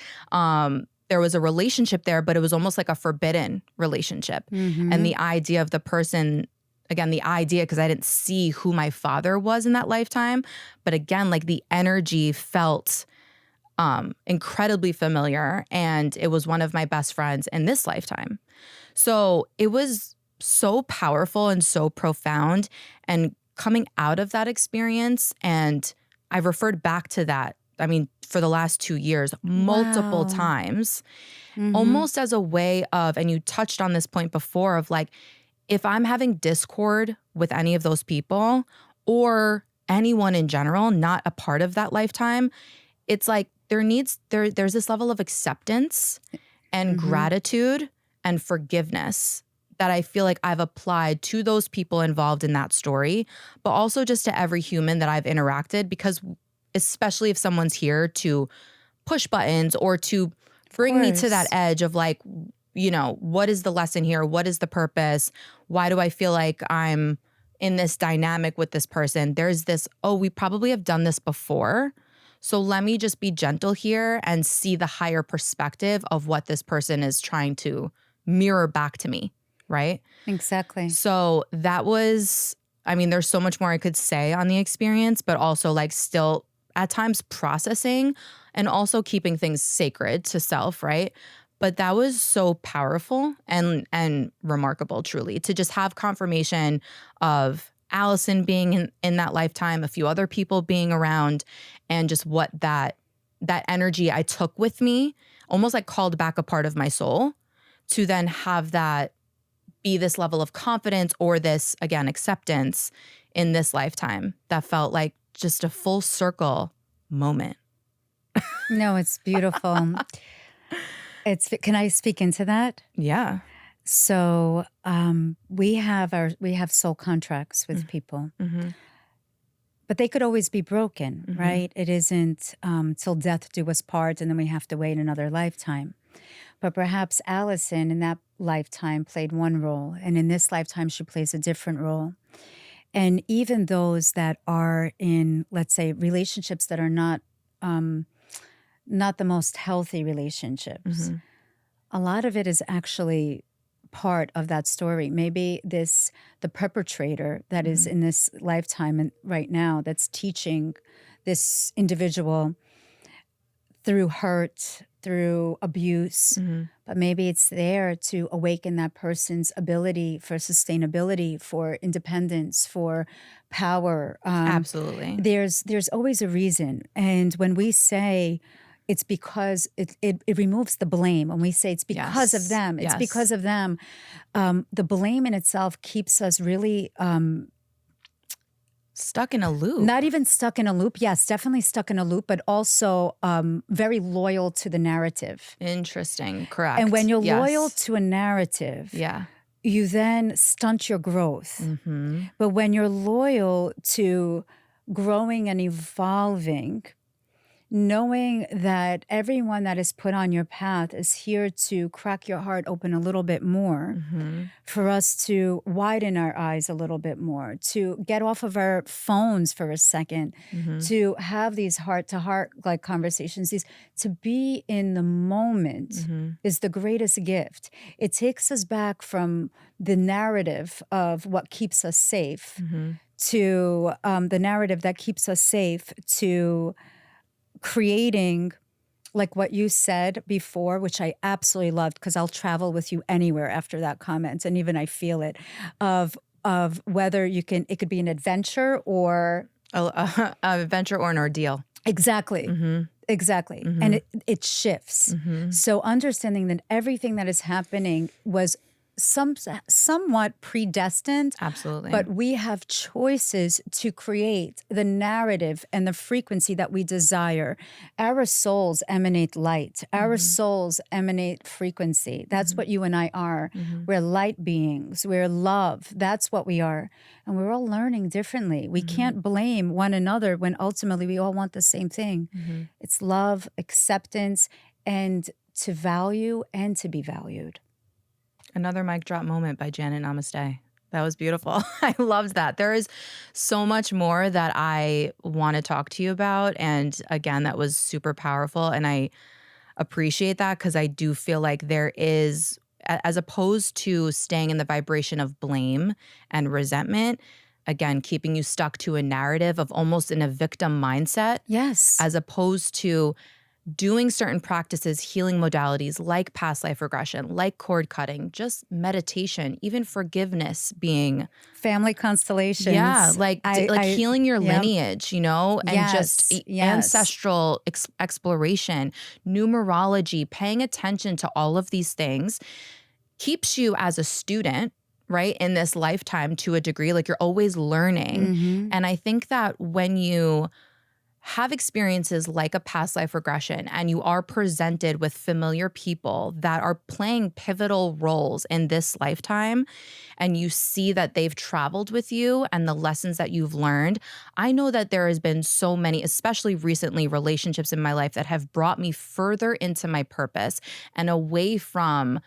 there was a relationship there, but it was almost like a forbidden relationship. And the idea of the person, again, the idea, because I didn't see who my father was in that lifetime, but again, like the energy felt incredibly familiar, and it was one of my best friends in this lifetime. So it was so powerful and so profound. And coming out of that experience, and I've referred back to that, I mean, for the last 2 years, multiple times, almost as a way of, and you touched on this point before, of like, if I'm having discord with any of those people or anyone in general, not a part of that lifetime, it's like there's this level of acceptance and gratitude and forgiveness that I feel like I've applied to those people involved in that story, but also just to every human that I've interacted, because especially if someone's here to push buttons or to bring me to that edge of like, you know, what is the lesson here? What is the purpose? Why do I feel like I'm in this dynamic with this person? There's this, oh, we probably have done this before. So let me just be gentle here and see the higher perspective of what this person is trying to mirror back to me, right? Exactly. So that was, I mean, there's so much more I could say on the experience, but also like still at times processing and also keeping things sacred to self, right? But that was so powerful and remarkable, truly, to just have confirmation of Allison being in that lifetime, a few other people being around, and just what that energy I took with me almost like called back a part of my soul to then have that be this level of confidence or this, again, acceptance in this lifetime that felt like just a full circle moment. No, it's beautiful. Can I speak into that? Yeah. So we have soul contracts with people, but they could always be broken, right? It isn't till death do us part, and then we have to wait another lifetime. But perhaps Allison in that lifetime played one role, and in this lifetime she plays a different role. And even those that are in, let's say, relationships that are not the most healthy relationships, a lot of it is actually part of that story. Maybe the perpetrator that is in this lifetime and right now that's teaching this individual through hurt, through abuse, but maybe it's there to awaken that person's ability for sustainability, for independence, for power. Absolutely. There's always a reason. And when we say it's because it removes the blame. When we say it's because of them, it's because of them. The blame in itself keeps us really stuck in a loop. Not even stuck in a loop. Yes, definitely stuck in a loop, but also very loyal to the narrative. Interesting. Correct. And when you're loyal to a narrative, you then stunt your growth. But when you're loyal to growing and evolving, knowing that everyone that is put on your path is here to crack your heart open a little bit more, for us to widen our eyes a little bit more, to get off of our phones for a second, to have these heart-to-heart like conversations, to be in the moment is the greatest gift. It takes us back from the narrative of what keeps us safe to the narrative that keeps us safe to creating, like what you said before, which I absolutely loved, because I'll travel with you anywhere after that comment, and even I feel it, of whether it could be an adventure or an adventure or an ordeal. Exactly. Exactly. And it shifts. So understanding that everything that is happening was somewhat predestined. Absolutely. But we have choices to create the narrative and the frequency that we desire. Our souls emanate light. Our souls emanate frequency. That's what you and I are. We're light beings. We're love. That's what we are. And we're all learning differently. We can't blame one another when ultimately we all want the same thing. It's love, acceptance, and to value and to be valued. Another mic drop moment by Janet Namaste. That was beautiful. I loved that. There is so much more that I want to talk to you about. And again, that was super powerful. And I appreciate that because I do feel like there is, as opposed to staying in the vibration of blame and resentment, again, keeping you stuck to a narrative of almost in a victim mindset. Yes. As opposed to doing certain practices, healing modalities like past life regression, like cord cutting, just meditation, even forgiveness being family constellations. Yeah, like healing your lineage, you know, and just ancestral exploration, numerology, paying attention to all of these things keeps you as a student, right, in this lifetime to a degree. Like you're always learning. And I think that when you have experiences like a past life regression and you are presented with familiar people that are playing pivotal roles in this lifetime and you see that they've traveled with you and the lessons that you've learned, I know that there has been so many, especially recently, relationships in my life that have brought me further into my purpose and away from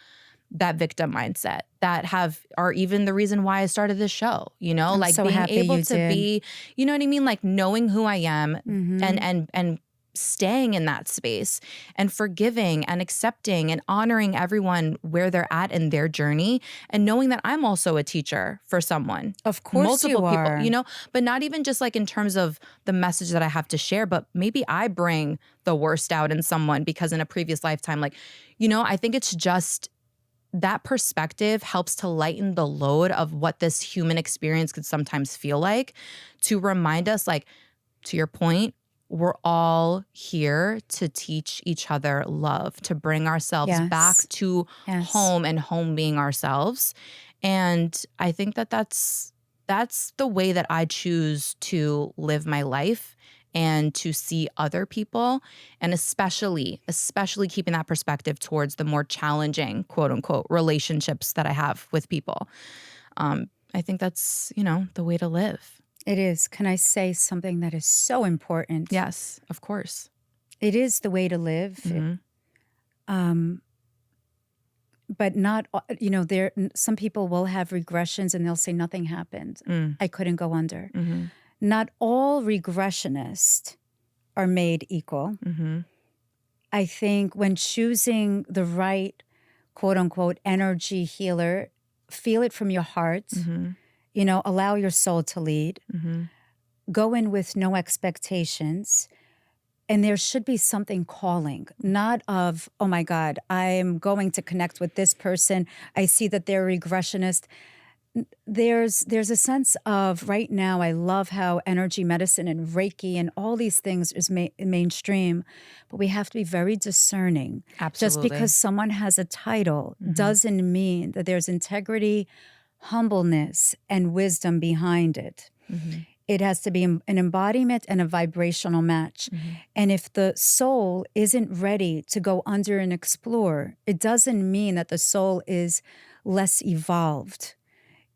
that victim mindset that are even the reason why I started this show, you know, I'm like so being happy able you to did. be, you know what I mean? Like knowing who I am and staying in that space and forgiving and accepting and honoring everyone where they're at in their journey and knowing that I'm also a teacher for someone. Of course multiple you people, are. you know, but not even just like in terms of the message that I have to share, but maybe I bring the worst out in someone because in a previous lifetime, like, you know, I think it's just that perspective helps to lighten the load of what this human experience could sometimes feel like, to remind us, like, to your point, we're all here to teach each other love, to bring ourselves back to home and home being ourselves. And I think that that's the way that I choose to live my life and to see other people, and especially keeping that perspective towards the more challenging, quote unquote, relationships that I have with people. I think that's, you know, the way to live. It is. Can I say something that is so important? Yes, of course. It is the way to live. But not, you know, some people will have regressions and they'll say nothing happened. I couldn't go under. Not all regressionists are made equal. I think when choosing the right, quote unquote, energy healer, feel it from your heart, you know, allow your soul to lead, go in with no expectations. And there should be something calling, not of, oh my God, I'm going to connect with this person. I see that they're a regressionist. There's a sense of right now, I love how energy medicine and Reiki and all these things is mainstream, but we have to be very discerning. Absolutely. Just because someone has a title doesn't mean that there's integrity, humbleness, and wisdom behind it. It has to be an embodiment and a vibrational match. And if the soul isn't ready to go under and explore, it doesn't mean that the soul is less evolved.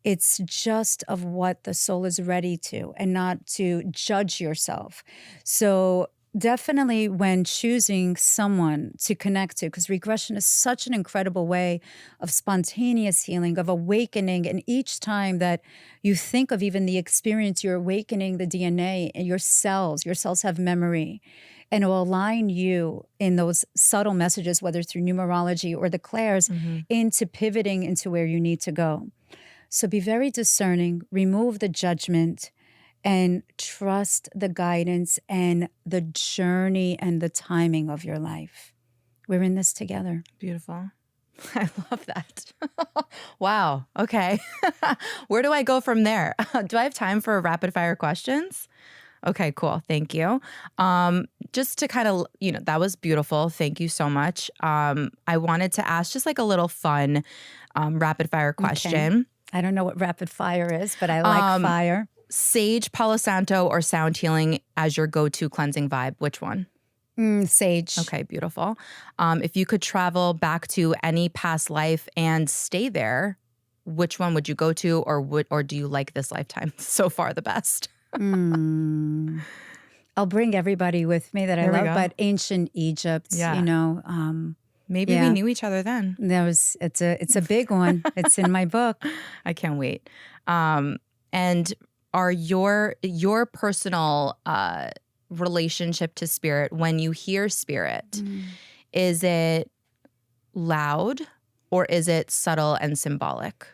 It's just of what the soul is ready to, and not to judge yourself. So definitely when choosing someone to connect to, because regression is such an incredible way of spontaneous healing, of awakening. And each time that you think of even the experience, you're awakening the DNA and your cells have memory. And it will align you in those subtle messages, whether through numerology or the clairs, into pivoting into where you need to go. So be very discerning, remove the judgment, and trust the guidance and the journey and the timing of your life. We're in this together. Beautiful. I love that. Wow. Okay. Where do I go from there? Do I have time for rapid fire questions? Okay, cool. Thank you. just to kind of, that was beautiful. Thank you so much. I wanted to ask just like a little fun rapid fire question. Okay. I don't know what rapid fire is, but I like fire. Sage, Palo Santo, or sound healing as your go-to cleansing vibe. Which one? Sage. Okay, beautiful. If you could travel back to any past life and stay there, which one would you go to, or do you like this lifetime so far the best? I'll bring everybody with me that I love, but ancient Egypt, Maybe we knew each other then. It's a big one. It's in my book. I can't wait. And are your personal relationship to spirit, when you hear spirit, is it loud or is it subtle and symbolic?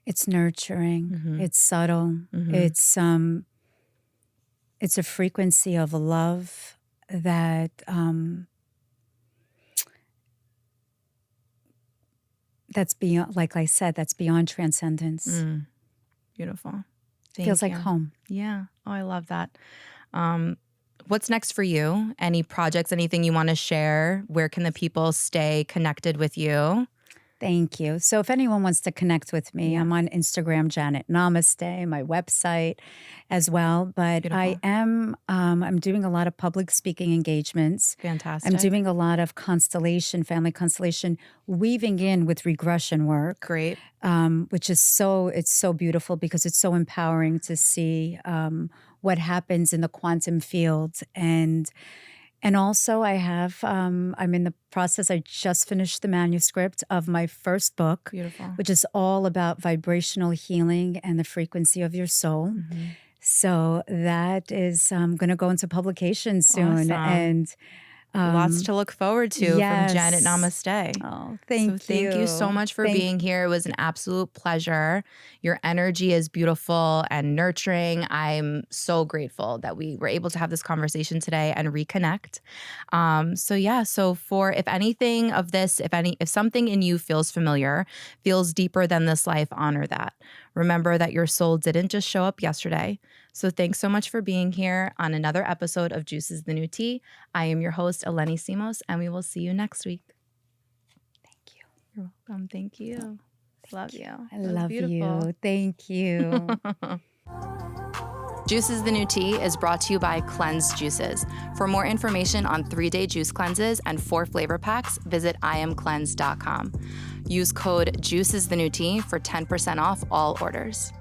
It's nurturing. It's subtle. It's a frequency of love that that's beyond, like I said, that's beyond transcendence. Beautiful. Feels like home. Yeah. Oh, I love that. What's next for you? Any projects, anything you want to share? Where can the people stay connected with you? Thank you. So if anyone wants to connect with me, I'm on Instagram, Janet Namaste, my website as well. But beautiful. I'm doing a lot of public speaking engagements. Fantastic. I'm doing a lot of family constellation, weaving in with regression work. Great. Which is it's so beautiful because it's so empowering to see what happens in the quantum field. And also I have, I'm in the process, I just finished the manuscript of my first book, beautiful, which is all about vibrational healing and the frequency of your soul. So that is going to go into publication soon. Awesome. And lots to look forward to from Janet Namaste. Oh, thank you. Thank you so much for being here. It was an absolute pleasure. Your energy is beautiful and nurturing. I'm so grateful that we were able to have this conversation today and reconnect. So if anything of this, if something in you feels familiar, feels deeper than this life, honor that. Remember that your soul didn't just show up yesterday. So thanks so much for being here on another episode of Juice is the New Tea. I am your host, Eleni Simos, and we will see you next week. Thank you. You're welcome. Thank you. Love you. I love you. Thank you. Juice is the New Tea is brought to you by Cleanse Juices. For more information on 3-day juice cleanses and 4 flavor packs, visit iamcleanse.com. Use code JUICEISTheNewTea for 10% off all orders.